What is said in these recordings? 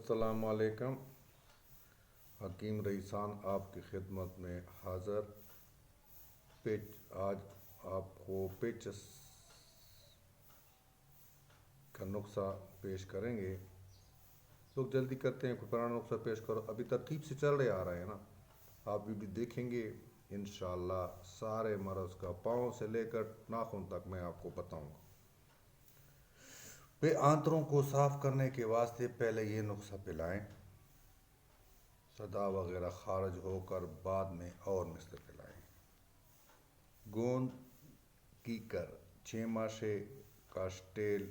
السلام علیکم۔ حکیم رئیسان آپ کی خدمت میں حاضر۔ آج آپ کو پیچس کا نقصہ پیش کریں گے۔ لوگ جلدی کرتے ہیں کوئی پرانا نقصہ پیش کرو، ابھی ترتیب سے چل رہے آ رہے ہیں نا، آپ بھی دیکھیں گے انشاءاللہ سارے مرض کا پاؤں سے لے کر ناخن تک میں آپ کو بتاؤں گا۔ آنتروں کو صاف کرنے کے واسطے پہلے یہ نسخہ پلائیں، صدا وغیرہ خارج ہو کر بعد میں اور مثل پلائیں۔ گوند کیکر 6 ماشے کا سٹیل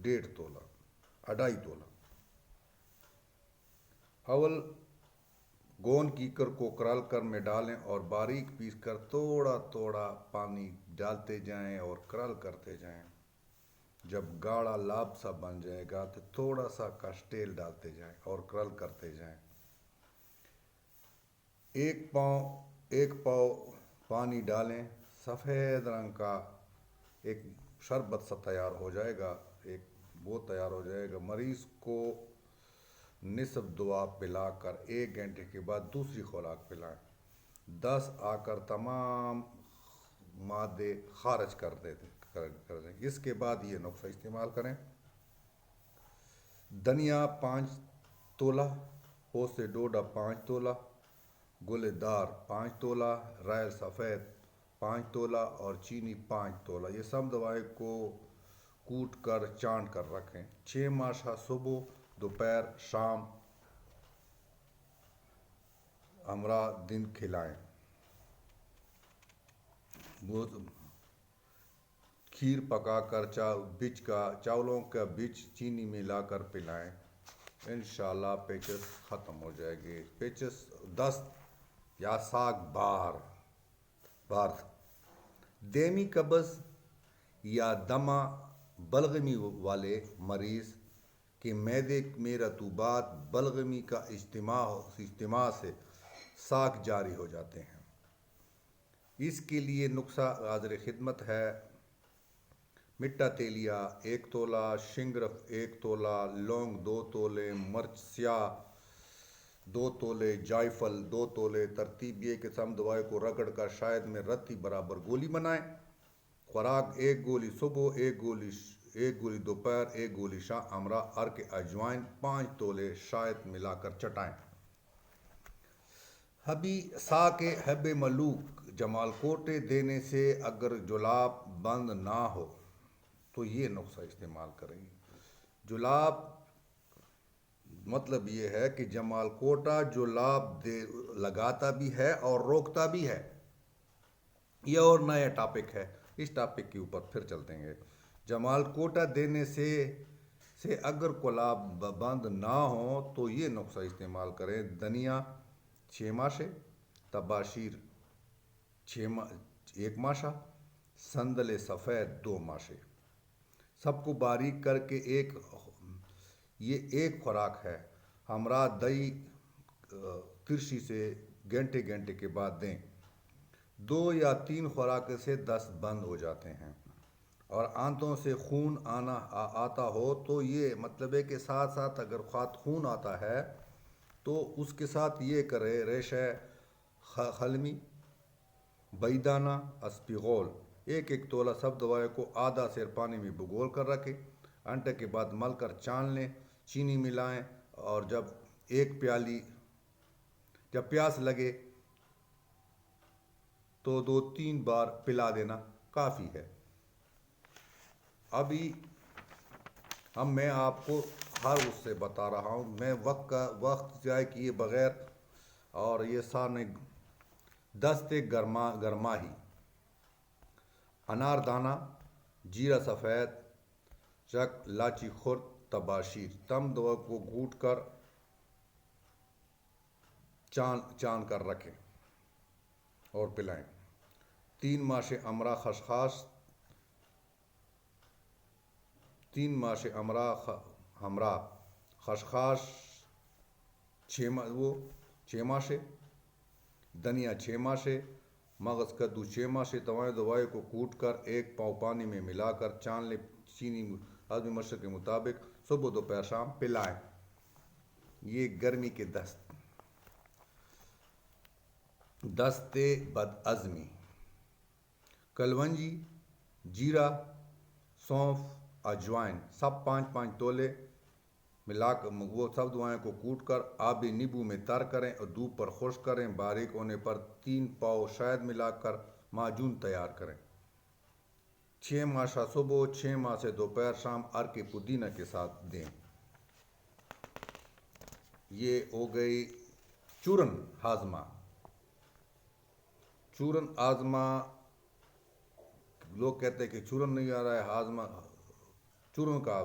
1.5 تولہ 2.5 تولہ۔ اول گوند کیکر کو کرل کر میں ڈالیں اور باریک پیس کر تھوڑا تھوڑا پانی ڈالتے جائیں اور کرل کرتے جائیں۔ جب گاڑھا لاب سا بن جائے گا تو تھوڑا سا کاسٹیل ڈالتے جائیں اور کرل کرتے جائیں۔ ایک پاؤ پانی ڈالیں، سفید رنگ کا ایک شربت سا تیار ہو جائے گا، ایک وہ تیار ہو جائے گا۔ مریض کو نصف دوا پلا کر 1 گھنٹے کے بعد دوسری خوراک پلائیں۔ 10 آ کر تمام مادے خارج کر دیں۔ اس کے بعد یہ نسخہ استعمال کریں۔ دھنیا 5 تولہ، پوستے ڈوڈا 5 تولہ، گلے دار 5 تولہ، رائل سفید 5 تولہ اور چینی 5 تولہ۔ یہ سب دوائیں کو کوٹ کر چانٹ کر رکھیں۔ 6 ماشا صبح، دوپہر، شام ہمراہ دن کھلائیں۔ کھیر پکا کر چاولوں کا بچ چینی ملا کر پلائیں۔ انشاءاللہ پیچس ختم ہو جائے گی۔ پیچس، دست یا ساگ بار، دیمی قبض یا دمہ بلغمی والے مریض کے معدے میں رطوبات بلغمی کا اجتماع سے ساک جاری ہو جاتے ہیں۔ اس کے لیے نسخہ حاضر خدمت ہے۔ مٹا تیلیا 1 تولہ، شنگرف 1 تولہ، لونگ 2 تولے، مرچ سیاہ 2 تولے، جائفل 2 تولے۔ ترتیب یہ کہ سم دوائی کو رگڑ کر شہد میں رتی برابر گولی بنائیں۔ خوراک 1 گولی صبح، 1 گولی دوپہر، 1 گولی شام، ہمراہ عرق اجوائن 5 تولے شہد ملا کر چٹائیں۔ ساک حب ملوک جمال کوٹے دینے سے اگر جلاب بند نہ ہو تو یہ نسخہ استعمال کریں گے۔ جلاب مطلب یہ ہے کہ جمال کوٹا جلاب لگاتا بھی ہے اور روکتا بھی ہے۔ یہ اور نیا ٹاپک ہے، اس ٹاپک کے اوپر پھر چلتے ہیں۔ جمال کوٹا دینے سے اگر جلاب بند نہ ہو تو یہ نسخہ استعمال کریں۔ دھنیا 6 ماشے، تباشیر 1 ماشا، سندل سفید 2 ماشے۔ سب کو باریک کر کے یہ ایک خوراک ہے، ہمراہ دہی ترشی سے گھنٹے کے بعد دیں۔ 2 یا 3 خوراک سے دست بند ہو جاتے ہیں۔ اور آنتوں سے خون آتا ہو تو یہ مطلب ہے کہ ساتھ ساتھ اگر خون آتا ہے تو اس کے ساتھ یہ کرے ریشہ خلمی، بیدانہ، اسپغول 1 تولہ سب دوائیں کو آدھا سیر پانی میں بگول کر رکھیں۔ گھنٹے کے بعد مل کر چھان لیں، چینی ملائیں اور جب پیاس لگے تو 2-3 بار پلا دینا کافی ہے۔ ابھی میں آپ کو ہر اس سے بتا رہا ہوں، میں وقت ضائع کیے بغیر، اور یہ سارے دست گرماہی، انار دانہ، جیرہ سفید، چک، لاچی خرد، تباشیر تم دوا کو گھوٹ کر چان کر رکھیں اور پلائیں۔ 3 ماشے امرا خشخاش، 3 ماشے ہمراہ خشخاش 6 ماشے، دھنیا 6 ماشے، مغز کدو 6 ماشے۔ دوائی کو کوٹ کر 1 پاؤ پانی میں ملا کر چھان لیں، چینی آدمی مشرب کے مطابق، صبح دوپہر شام پلائیں۔ یہ گرمی کے دست بد عزمی. کلونجی، جیرا، سونف، اجوائن سب 5-5 تولے ملا کر وہ سب دوائیں کو کوٹ کر آب نیبو میں تر کریں اور دھوپ پر خشک کریں. باریک ہونے پر 3 پاؤ شہد ملا کر معجون تیار کریں. 6 ماشا صبح، 6 ماہ سے دوپہر شام عرق پودینہ کے ساتھ دیں. یہ ہو گئی چورن ہاضمہ. چورن ہاضمہ لوگ کہتے ہیں کہ چورن نہیں آ رہا ہے ہاضمہ. چورن کا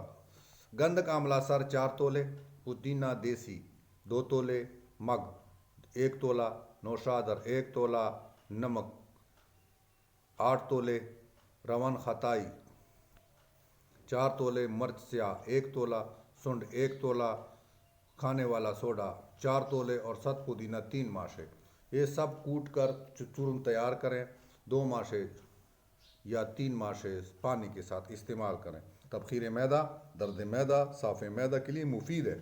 گندک آملہ سر 4 تولے، پودینہ دیسی 2 تولے، مگ 1 تولہ، نوشادر 1 تولہ، نمک 8 تولے، روان خطائی 4 تولے، مرچ سیاہ 1 تولہ، سنڈ 1 تولہ، کھانے والا سوڈا 4 تولے اور ست پودینہ 3 ماشے. یہ سب کوٹ کر چورن تیار کریں. 2 ماشے یا 3 ماشے پانی کے ساتھ استعمال کریں. تبخیر معدہ، درد معدہ، صاف معدہ کے لیے مفید ہے.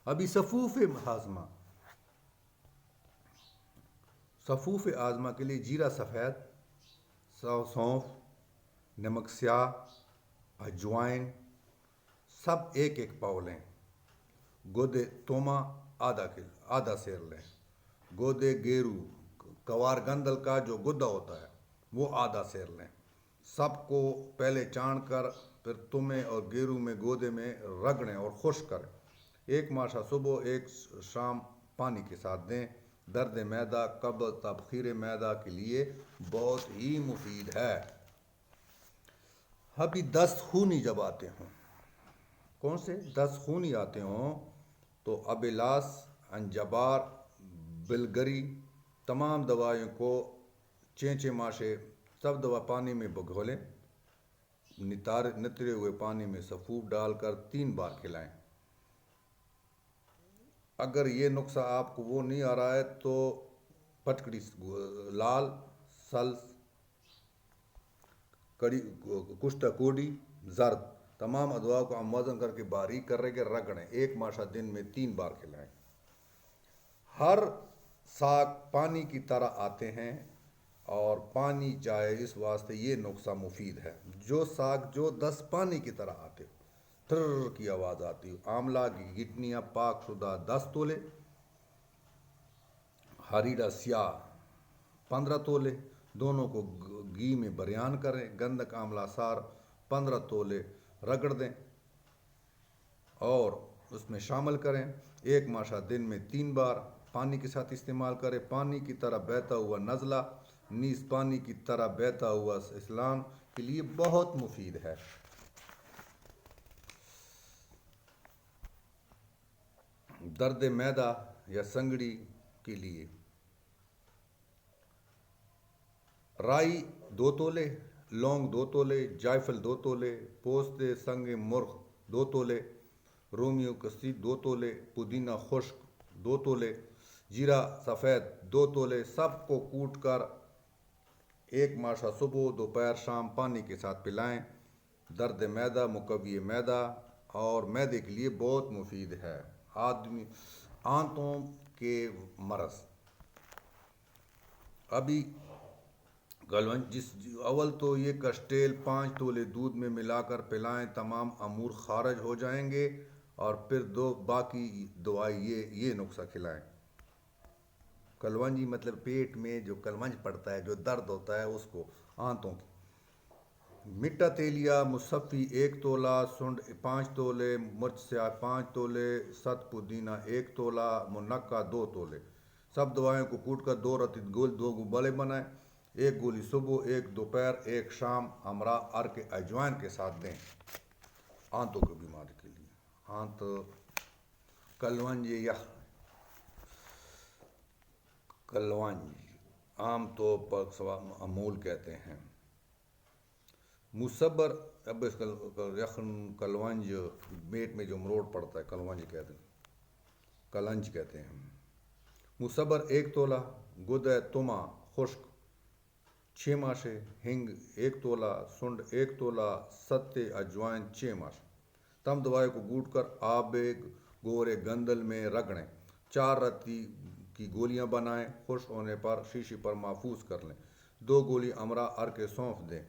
ابھی صفوف ہاضمہ کے لیے جیرا سفید، سونف، نمک سیاہ، اجوائن سب 1-1 پاؤ لیں. گودے توما آدھا سیر لیں. گودے گیرو کوار گندل کا جو گدا ہوتا ہے وہ آدھا سیر لیں. سب کو پہلے چان کر پھر تمے اور گیرو میں گودے میں رگڑیں اور خشک کریں. 1 ماشا صبح 1 شام پانی کے ساتھ دیں. درد معدہ، قبض، تبخیر معدہ کے لیے بہت ہی مفید ہے. ابھی دست خونی جب آتے ہوں، کون سے دست خونی آتے ہوں تو ابیلاس، انجبار، بلگری تمام دوائیوں کو 6 ماشے سب دوا پانی میں بھگو لیں. نترے ہوئے پانی میں سفوف ڈال کر 3 بار کھلائیں. اگر یہ نسخہ آپ کو وہ نہیں آ رہا ہے تو پٹکڑی لال، سلس، کشتہ کوڈی، زرد تمام ادویات کو موزن کر کے باریک کر کے رگڑیں. 1 ماشا دن میں 3 بار کھلائیں. ہر ساگ پانی کی طرح آتے ہیں اور پانی چاہے، اس واسطے یہ نسخہ مفید ہے. جو ساگ جو 10 پانی کی طرح آتے ہو، تھر کی آواز آتی ہو. آملہ کی گٹنیاں پاک شدہ 10 تولے، ہریرا سیاہ 15 تولے، دونوں کو گھی میں بریان کریں. گندک آملہ سار 15 تولے رگڑ دیں اور اس میں شامل کریں. 1 ماشا دن میں 3 بار پانی کے ساتھ استعمال کریں. پانی کی طرح بہتا ہوا نزلہ نیز پانی کی طرح بہتا ہوا اسلان کے لیے بہت مفید ہے. درد معدہ یا سنگڑی کے لیے رائی 2 تولے، لونگ 2 تولے، جائفل 2 تولے، پوست سنگ مرغ 2 تولے، رومیو کسی 2 تولے، پودینہ خشک 2 تولے، جیرا سفید 2 تولے. سب کو کوٹ کر 1 ماشا صبح، دوپہر، شام پانی کے ساتھ پلائیں. درد معدہ، مقوی معدہ اور معدے کے لیے بہت مفید ہے. آنتوں کے مرض ابھی اول تو یہ کسٹیل 5 تولے دودھ میں ملا کر پلائیں. تمام امور خارج ہو جائیں گے اور پھر باقی دوائی یہ نسخہ کھلائیں. کلونجی مطلب پیٹ میں جو کلونج پڑتا ہے، جو درد ہوتا ہے اس کو، آنتوں کی. مٹا تیلیا مصفی 1 تولہ، سنڈ 5 تولے، مرچ سیاہ 5 تولے، ست پودینہ 1 تولہ، منقع 2 تولے. سب دوائیوں کو کوٹ کر 2 رتی گول 2 گولے بنائیں. 1 گولی صبح، 1 دوپہر، 1 شام ہمراہ عرق اجوائن کے ساتھ دیں. آنتوں کی بیماری کے لیے آنت کلونج عام طور پر امول کہتے ہیں. مصبر اب اس یخن کلونج پیٹ میں جو مروڑ پڑتا ہے کلنج کہتے ہیں. مصبر 1 تولہ، گدے تما خشک 6 ماشے، ہنگ 1 تولہ، سنڈ 1 تولہ، ست اجوائن 6 ماشے. تم دوائی کو گوٹ کر آب گورے گندل میں رگڑیں، 4 رتی کی گولیاں بنائیں، خشک ہونے پر شیشی پر محفوظ کر لیں، 2 گولی امرا ارک سونف دیں۔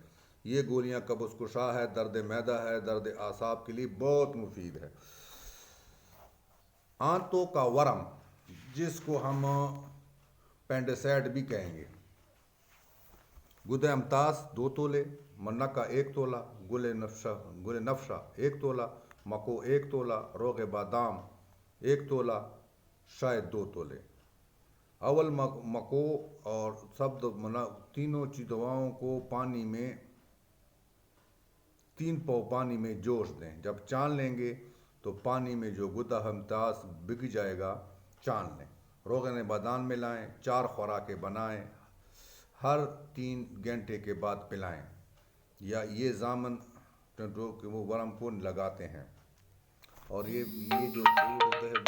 یہ گولیاں قبض کشا ہے، درد معدہ ہے، درد اعصاب کے لیے بہت مفید ہے۔ آنتوں کا ورم، جس کو ہم پینڈیسائڈ بھی کہیں گے، گدے امتاز 2 تولے، منکا 1 تولہ، گل نفشہ 1 تولہ، مکو 1 تولہ، روغ بادام 1 تولہ، شاید 2 تولے۔ اول مکو اور سب تینوں دواؤں کو پانی میں 3 پاؤ پانی میں جوش دیں۔ جب چان لیں گے تو پانی میں جو گدا امتاز بگ جائے گا چان لیں، روغن بادام ملائیں، 4 خوراکیں بنائیں، ہر 3 گھنٹے کے بعد پلائیں، یا یہ ضامن کہ وہ ورم کو لگاتے ہیں۔ اور یہ جو ہوتے ہیں